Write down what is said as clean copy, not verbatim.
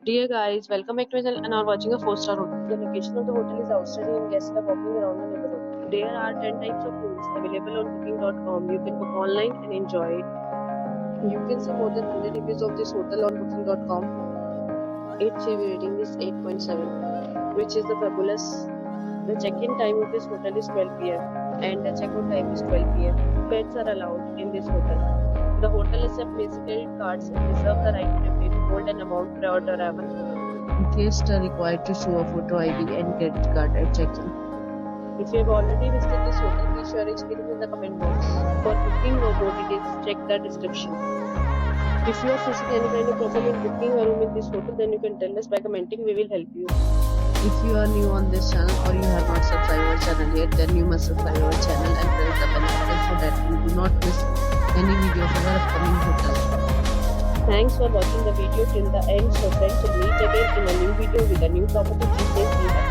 Dear guys, welcome back to my channel and are watching a 4-star hotel. The location of the hotel is outstanding and guests are walking around the neighborhood. There are 10 types of rooms available on booking.com. You can book online and enjoy it. You can see more than 100 reviews of this hotel on booking.com. Its review rating is 8.7, which is the fabulous. The check-in time of this hotel is 12 p.m. and the check-out time is 12 p.m. Pets are allowed in this hotel. The hotel accepts basic credit cards and reserves the right to temporarily hold an amount prior to arrival. Guests are required to show a photo ID and credit card at check-in. If you have already visited this hotel, please share your experience in the comment box. For booking or more details, check the description. If you are facing any kind of problem in booking a room in this hotel, then you can tell us by commenting. We will help you. If you are new on this channel or you have not subscribed our channel yet, then you must subscribe our channel and press the bell icon so that you do not miss any video of our upcoming hotel. Thanks for watching the video till the end. So friends, we'll meet again in a new video with a new property. Please stay safe.